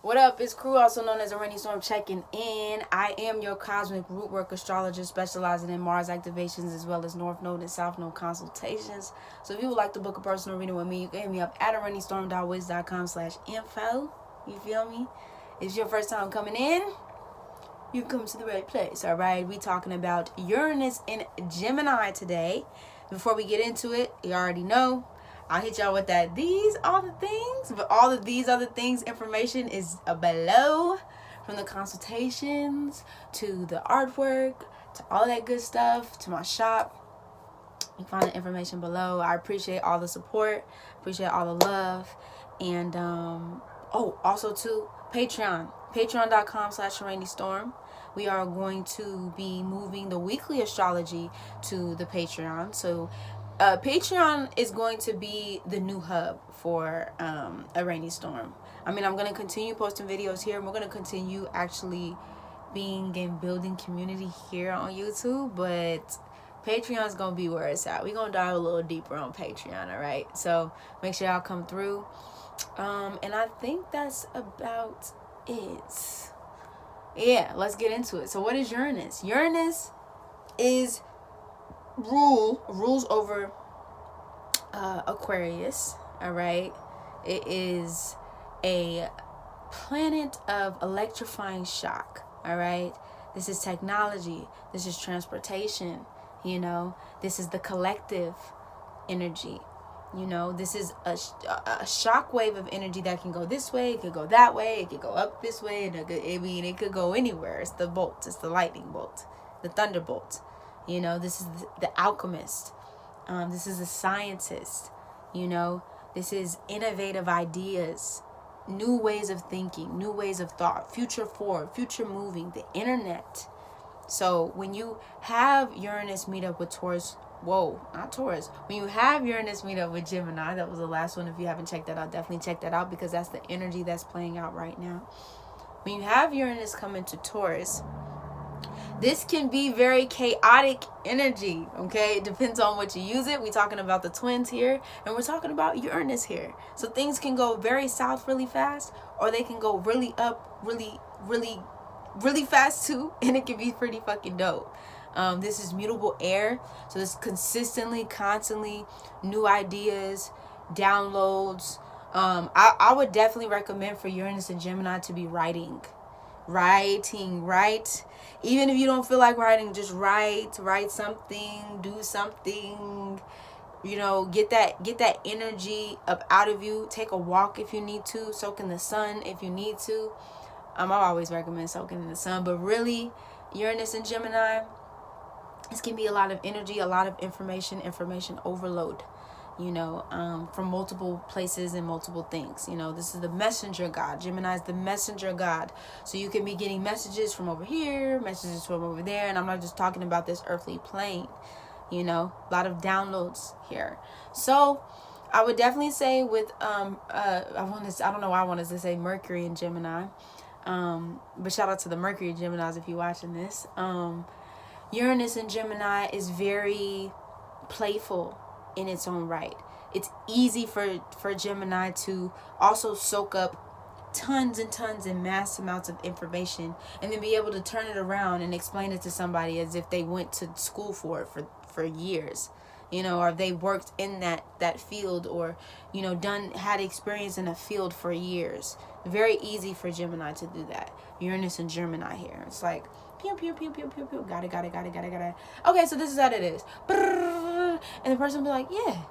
What up? It's Crew, also known as Araneae Storm, checking in. I am your cosmic root work astrologer specializing in Mars activations as well as North Node and South Node consultations. So if you would like to book a personal reading with me, you can hit me up at araneastorm.wiz.com/info. You feel me? If it's your first time coming in, you come to the right place, all right? We talking about Uranus in Gemini today. Before we get into it, you already know, I'll hit y'all with that. These are the things, but all of these other things, information is below, from the consultations to the artwork to all that good stuff to my shop. You can find the information below. I appreciate all the support, appreciate all the love, and also to Patreon, patreon.com/AraneaStorm. We are going to be moving the weekly astrology to the Patreon. So Patreon is going to be the new hub for Araneae Storm. I mean, I'm going to continue posting videos here, and we're going to continue actually being and building community here on YouTube, but Patreon is going to be where it's at. We're going to dive a little deeper on Patreon, all right? So make sure y'all come through. And I think that's about it. Yeah, let's get into it. So what is Uranus? Uranus is rules over Aquarius, all right? It is a planet of electrifying shock, all right? This is technology. This is transportation, you know? This is the collective energy. You know, this is a shock wave of energy that can go this way, it could go that way, it could go up this way, and it could go anywhere. It's the bolt, it's the lightning bolt, the thunderbolt. You know, this is the alchemist. This is the scientist. You know, this is innovative ideas, new ways of thinking, new ways of thought, future forward, future moving, the internet. So when you have Uranus meet up with Taurus, not Taurus. When you have Uranus meet up with Gemini, that was the last one. If you haven't checked that out, definitely check that out because that's the energy that's playing out right now. When you have Uranus come into Taurus, this can be very chaotic energy, okay? It depends on what you use it. We're talking about the twins here, and we're talking about Uranus here. So things can go very south really fast, or they can go really up really fast too, and it can be pretty fucking dope. This is mutable air, so this constantly, constantly new ideas, downloads. I would definitely recommend for Uranus and Gemini to be writing, right? Even if you don't feel like writing, just write something, do something. You know, get that energy up out of you. Take a walk if you need to. Soak in the sun if you need to. I always recommend soaking in the sun, but really, Uranus and Gemini, this can be a lot of energy, a lot of information overload, you know, from multiple places and multiple things. You know, this is the messenger god. Gemini is the messenger god. So you can be getting messages from over here, messages from over there. And I'm not just talking about this earthly plane, you know, a lot of downloads here. So I would definitely say with, I don't know why I wanted to say Mercury and Gemini. But shout out to the Mercury Geminis if you're watching this. Uranus and Gemini is very playful in its own right. It's easy for Gemini to also soak up tons and tons and mass amounts of information and then be able to turn it around and explain it to somebody as if they went to school for it for years, you know, or they worked in that field, or, you know, had experience in a field for years. Very easy for Gemini to do that. Uranus and Gemini here. It's like pew pew pew pew pew pew. Got it. Okay, so this is how it is. And the person will be like, yeah,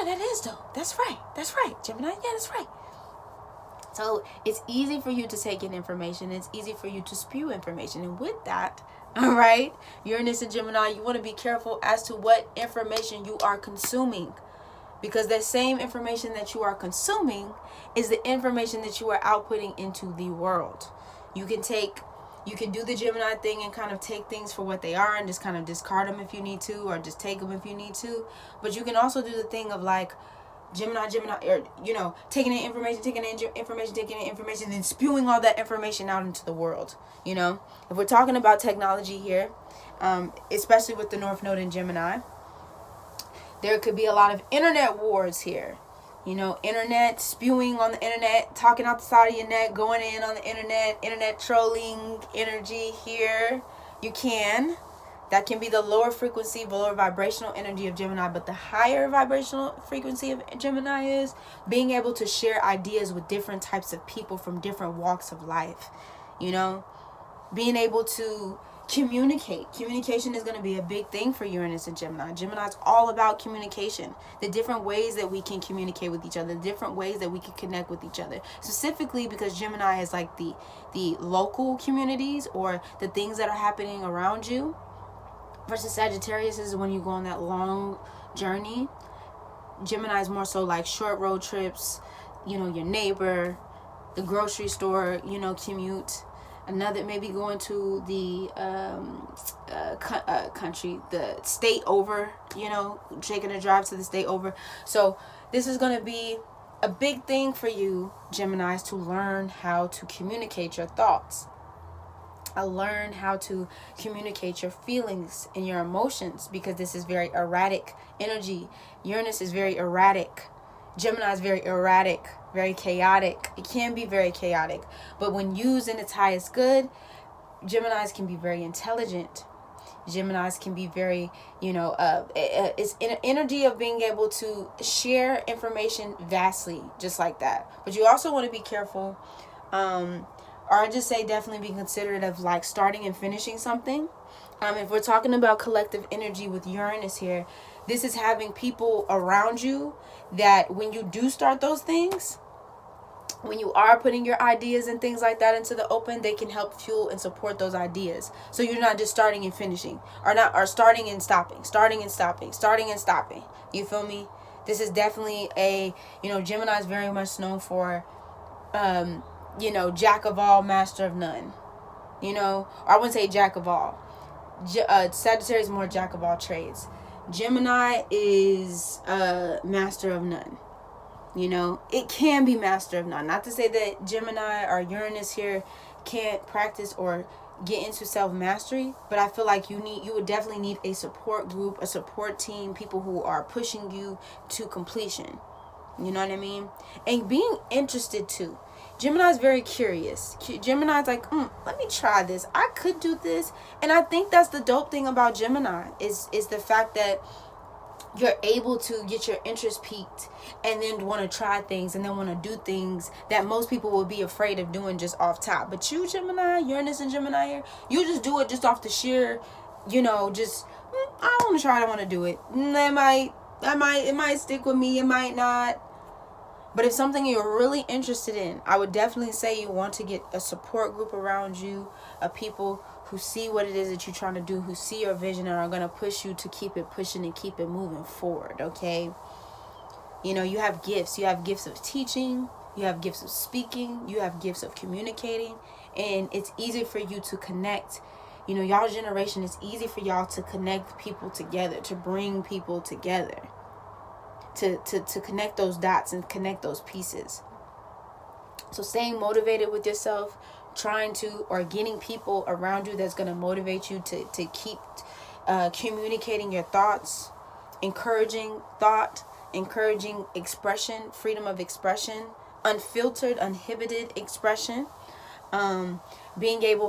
that is dope. That's right, Gemini. Yeah, that's right. So it's easy for you to take in information. It's easy for you to spew information. And with that, all right, Uranus and Gemini, you want to be careful as to what information you are consuming. Because that same information that you are consuming is the information that you are outputting into the world. You can do the Gemini thing and kind of take things for what they are and just kind of discard them if you need to, or just take them if you need to. But you can also do the thing of like Gemini, or, you know, taking in information, and then spewing all that information out into the world. You know, if we're talking about technology here, especially with the North Node in Gemini, there could be a lot of internet wars here. You know, internet, spewing on the internet, talking out the side of your neck, going in on the internet trolling energy here. You can. That can be the lower frequency, lower vibrational energy of Gemini. But the higher vibrational frequency of Gemini is being able to share ideas with different types of people from different walks of life. You know, being able to communicate. Communication is going to be a big thing for Uranus and Gemini. Gemini is all about communication. The different ways that we can communicate with each other, the different ways that we can connect with each other. Specifically because Gemini is like the local communities or the things that are happening around you. Versus Sagittarius is when you go on that long journey. Gemini is more so like short road trips, you know, your neighbor, the grocery store, you know, commute. Another, maybe going to the country, the state over, you know, taking a drive to the state over. So this is going to be a big thing for you, Geminis, to learn how to communicate your thoughts. Learn how to communicate your feelings and your emotions, because this is very erratic energy. Uranus is very erratic. Gemini is very erratic, very chaotic. It can be very chaotic, but when used in its highest good, Geminis can be very intelligent. Geminis can be very, you know, it's an energy of being able to share information vastly, just like that. But you also want to be careful, or I just say definitely be considerate of like starting and finishing something. If we're talking about collective energy with Uranus here, this is having people around you that when you do start those things, when you are putting your ideas and things like that into the open, they can help fuel and support those ideas. So you're not just starting and finishing, or starting and stopping. You feel me? This is definitely a, you know, Gemini is very much known for, you know, jack of all, master of none. You know, or I wouldn't say jack of all. Sagittarius is more jack of all trades. Gemini is master of none. You know, it can be master of none. Not to say that Gemini or Uranus here can't practice or get into self-mastery, but I feel like you would definitely need a support group, a support team, people who are pushing you to completion. You know what I mean? And being interested too. Gemini is very curious. Gemini is like, let me try this. I could do this. And I think that's the dope thing about Gemini is the fact that you're able to get your interest piqued and then want to try things and then want to do things that most people will be afraid of doing just off top. But you, Gemini, Uranus and Gemini here, you just do it just off the sheer, you know, just, I want to try it, I want to do it. It might stick with me, it might not. But if something you're really interested in, I would definitely say you want to get a support group around you of people who see what it is that you're trying to do, who see your vision and are going to push you to keep it pushing and keep it moving forward, okay? You know, you have gifts. You have gifts of teaching. You have gifts of speaking. You have gifts of communicating. And it's easy for you to connect. You know, y'all generation, it's easy for y'all to connect people together, to bring people together. To connect those dots and connect those pieces. So staying motivated with yourself, trying to, or getting people around you that's going to motivate you to keep communicating your thoughts, encouraging thought, encouraging expression, freedom of expression, unfiltered, uninhibited expression, learning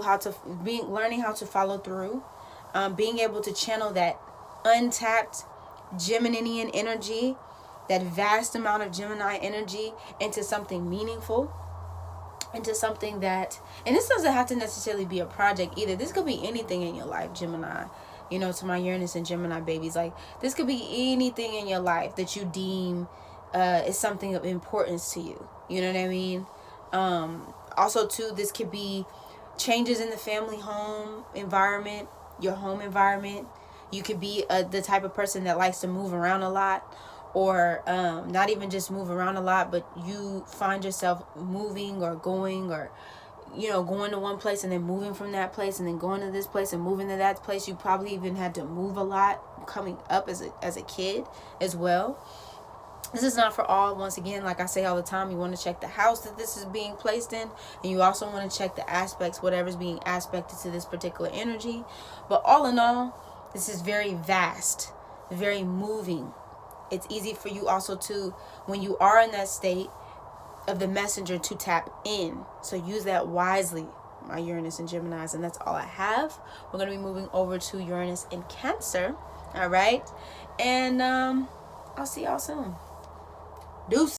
how to follow through, being able to channel that untapped Geminian energy, that vast amount of Gemini energy into something meaningful, into something that, and this doesn't have to necessarily be a project either. This could be anything in your life, Gemini. You know, to my Uranus and Gemini babies, like this could be anything in your life that you deem is something of importance to you. You know what I mean? Also, too, this could be changes in the family home environment, your home environment. You could be the type of person that likes to move around a lot, or not even just move around a lot, but you find yourself moving or going, or, you know, going to one place and then moving from that place and then going to this place and moving to that place. You probably even had to move a lot coming up as a kid as well. This is not for all. Once again, like I say all the time, you want to check the house that this is being placed in, and you also want to check the aspects, whatever's being aspected to this particular energy. But all in all, this is very vast, very moving, It's easy for you also to, when you are in that state of the messenger, to tap in. So use that wisely, my Uranus and Geminis. And that's all I have. We're going to be moving over to Uranus in Cancer. All right. And I'll see y'all soon. Deuce.